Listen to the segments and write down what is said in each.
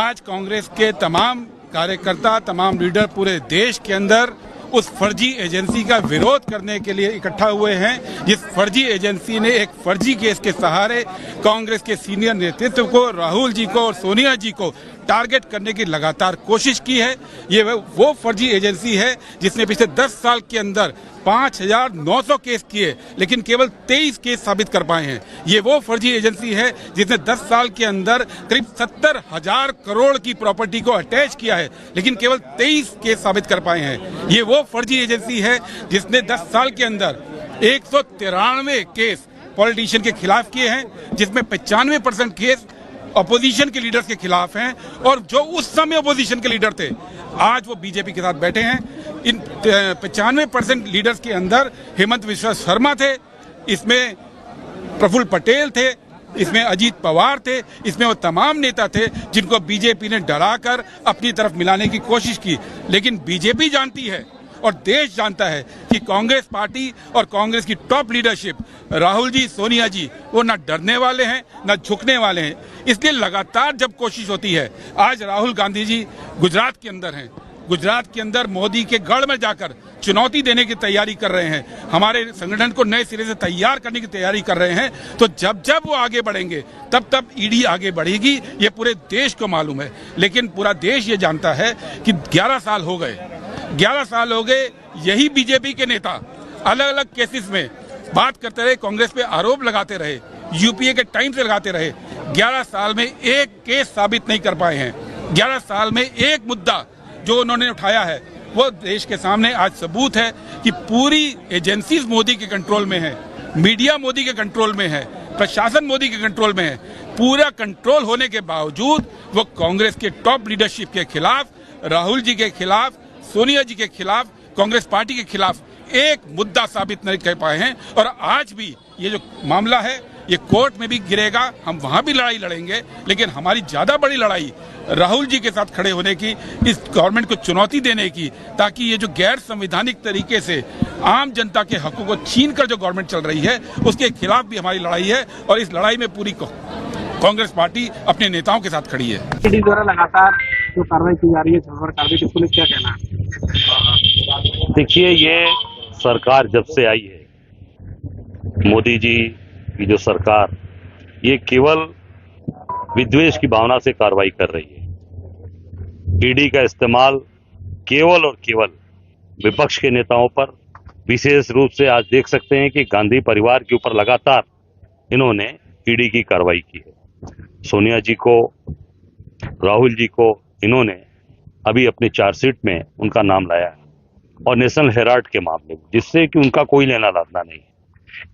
आज कांग्रेस के तमाम कार्यकर्ता, तमाम लीडर पूरे देश के अंदर उस फर्जी एजेंसी का विरोध करने के लिए इकट्ठा हुए हैं जिस फर्जी एजेंसी ने एक फर्जी केस के सहारे कांग्रेस के सीनियर नेतृत्व को, राहुल जी को और सोनिया जी को टारगेट करने की लगातार कोशिश की है। ये वो फर्जी एजेंसी है जिसने पिछले 10 साल के अंदर 5,900 केस किए लेकिन केवल 23 केस साबित कर पाए हैं। ये वो फर्जी एजेंसी है जिसने 10 साल के अंदर करीब 70,000 करोड़ की प्रॉपर्टी को अटैच किया है लेकिन केवल 23 केस साबित कर पाए हैं। ये वो फर्जी एजेंसी है जिसने 10 साल के अंदर 193 केस पॉलिटिशियन के खिलाफ किए हैं जिसमें 95% केस अपोजिशन के लीडर्स के खिलाफ हैं और जो उस समय अपोजिशन के लीडर थे आज वो बीजेपी के साथ बैठे हैं। इन 95% लीडर्स के अंदर हेमंत विश्व शर्मा थे, इसमें प्रफुल्ल पटेल थे, इसमें अजीत पवार थे, इसमें वो तमाम नेता थे जिनको बीजेपी ने डराकर अपनी तरफ मिलाने की कोशिश की। लेकिन बीजेपी जानती है और देश जानता है कि कांग्रेस पार्टी और कांग्रेस की टॉप लीडरशिप, राहुल जी, सोनिया जी, वो ना डरने वाले हैं ना झुकने वाले हैं। इसलिए लगातार जब कोशिश होती है, आज राहुल गांधी जी गुजरात के अंदर हैं, गुजरात के अंदर मोदी के गढ़ में जाकर चुनौती देने की तैयारी कर रहे हैं, हमारे संगठन को नए सिरे से तैयार करने की तैयारी कर रहे हैं। तो जब जब वो आगे बढ़ेंगे तब तब ईडी आगे बढ़ेगी, ये पूरे देश को मालूम है। लेकिन पूरा देश ये जानता है कि 11 साल हो गए यही बीजेपी के नेता अलग अलग केसेस में बात करते रहे, कांग्रेस पे आरोप लगाते रहे, यूपीए के टाइम से लगाते रहे। 11 साल में एक केस साबित नहीं कर पाए हैं। 11 साल में एक मुद्दा जो उन्होंने उठाया है वो देश के सामने आज सबूत है कि पूरी एजेंसीज मोदी के कंट्रोल में है, मीडिया मोदी के कंट्रोल में है, प्रशासन मोदी के कंट्रोल में है। पूरा कंट्रोल होने के बावजूद वो कांग्रेस के टॉप लीडरशिप के खिलाफ, राहुल जी के खिलाफ, सोनिया जी के खिलाफ, कांग्रेस पार्टी के खिलाफ एक मुद्दा साबित नहीं कर पाए हैं। और आज भी ये जो मामला है ये कोर्ट में भी गिरेगा, हम वहां भी लड़ाई लड़ेंगे, लेकिन हमारी ज्यादा बड़ी लड़ाई राहुल जी के साथ खड़े होने की, इस गवर्नमेंट को चुनौती देने की, ताकि ये जो गैर संवैधानिक तरीके से आम जनता के हकों को छीन कर जो गवर्नमेंट चल रही है उसके खिलाफ भी हमारी लड़ाई है। और इस लड़ाई में पूरी कांग्रेस पार्टी अपने नेताओं के साथ खड़ी है। ईडी द्वारा लगातार जो कार्रवाई की जा रही है, छापा कार्रवाई, इसको क्या कहना है? देखिए, ये सरकार जब से आई है, मोदी जी की जो सरकार, ये केवल विद्वेष की भावना से कार्रवाई कर रही है। ईडी का इस्तेमाल केवल और केवल विपक्ष के नेताओं पर, विशेष रूप से आज देख सकते हैं कि गांधी परिवार के ऊपर लगातार इन्होंने ईडी की कार्रवाई की है। सोनिया जी को, राहुल जी को इन्होंने अभी अपनी चार्जशीट में उनका नाम लाया है और नेशनल हेराल्ड के मामले में, जिससे कि उनका कोई लेना देना नहीं है।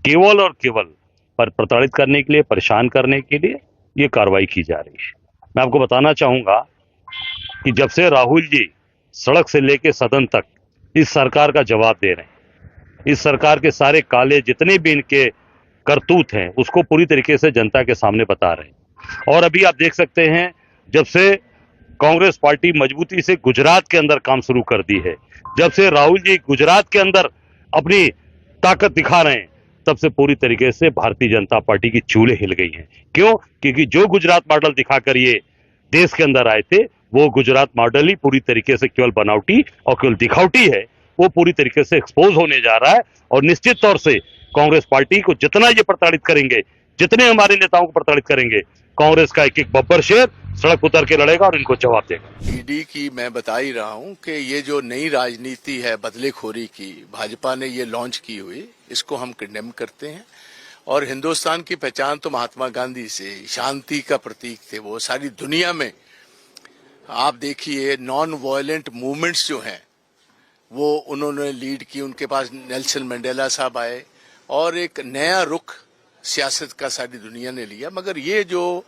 केवल और केवल पर प्रताड़ित करने के लिए, परेशान करने के लिए ये कार्रवाई की जा रही है। मैं आपको बताना चाहूंगा कि जब से राहुल जी सड़क से लेकर सदन तक इस सरकार का जवाब दे रहे हैं, इस सरकार के सारे काले जितने भी इनके करतूत हैं उसको पूरी तरीके से जनता के सामने बता रहे हैं। और अभी आप देख सकते हैं, जब से कांग्रेस पार्टी मजबूती से गुजरात के अंदर काम शुरू कर दी है, जब से राहुल जी गुजरात के अंदर अपनी ताकत दिखा रहे हैं, तब से पूरी तरीके से भारतीय जनता पार्टी की चूल्हे हिल गई हैं। क्यों? क्योंकि जो गुजरात मॉडल दिखाकर ये देश के अंदर आए थे, वो गुजरात मॉडल ही पूरी तरीके से केवल बनावटी और केवल दिखावटी है। वो पूरी तरीके से एक्सपोज होने जा रहा है और निश्चित तौर से कांग्रेस पार्टी को जितना ये प्रताड़ित करेंगे, जितने हमारे नेताओं को प्रताड़ित करेंगे, कांग्रेस का एक एक बब्बर शेर सड़क उतर के लड़ेगा और इनको जवाब देगा। ईडी की मैं बता ही रहा हूं कि ये जो नई राजनीति है बदलेखोरी की, भाजपा ने ये लॉन्च की हुई, इसको हम कंडेम करते हैं। और हिंदुस्तान की पहचान तो महात्मा गांधी से शांति का प्रतीक थे। वो सारी दुनिया में आप देखिए नॉन वायलेंट मूवमेंट्स जो हैं वो उन्होंने लीड की। उनके पास नेल्सन मंडेला साहब आए और एक नया रुख सियासत का सारी दुनिया ने लिया। मगर ये जो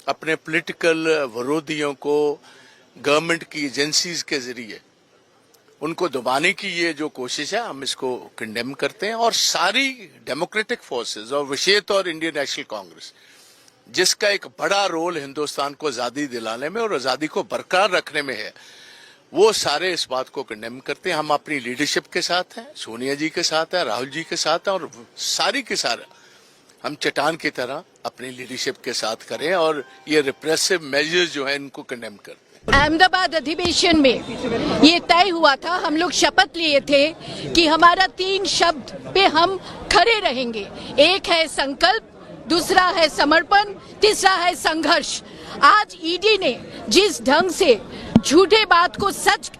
अपने पॉलिटिकल विरोधियों को गवर्नमेंट की एजेंसीज के जरिए उनको दबाने की ये जो कोशिश है, हम इसको कंडेम करते हैं। और सारी डेमोक्रेटिक फोर्सेस और विशेष तौर इंडियन नेशनल कांग्रेस, जिसका एक बड़ा रोल हिंदुस्तान को आजादी दिलाने में और आजादी को बरकरार रखने में है, वो सारे इस बात को कंडेम करते हैं। हम अपनी लीडरशिप के साथ हैं, सोनिया जी के साथ हैं, राहुल जी के साथ हैं और सारी के सारा हम चट्टान की तरह अपनी लीडरशिप के साथ करें और ये रिप्रेसिव मेजर्स जो है इनको कंडेम करें। अहमदाबाद अधिवेशन में ये तय हुआ था, हम लोग शपथ लिए थे कि हमारा 3 शब्द पे हम खड़े रहेंगे। एक है संकल्प, दूसरा है समर्पण, तीसरा है संघर्ष। आज ईडी ने जिस ढंग से झूठे बात को सच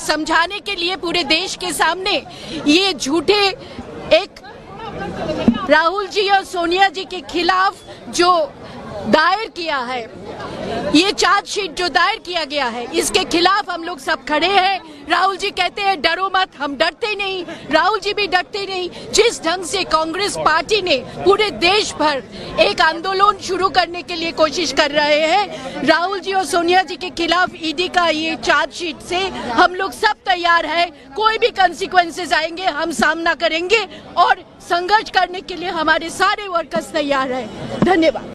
समझाने के लिए पूरे देश के सामने ये झूठे एक राहुल जी और सोनिया जी के खिलाफ जो दायर किया है, ये चार्जशीट जो दायर किया गया है, इसके खिलाफ हम लोग सब खड़े हैं। राहुल जी कहते हैं डरो मत, हम डरते नहीं, राहुल जी भी डरते नहीं। जिस ढंग से कांग्रेस पार्टी ने पूरे देश भर एक आंदोलन शुरू करने के लिए कोशिश कर रहे हैं, राहुल जी और सोनिया जी के खिलाफ ईडी का ये चार्जशीट से हम लोग सब तैयार है। कोई भी कंसिक्वेंसेस आएंगे हम सामना करेंगे और संघर्ष करने के लिए हमारे सारे वर्कर्स तैयार हैं। धन्यवाद।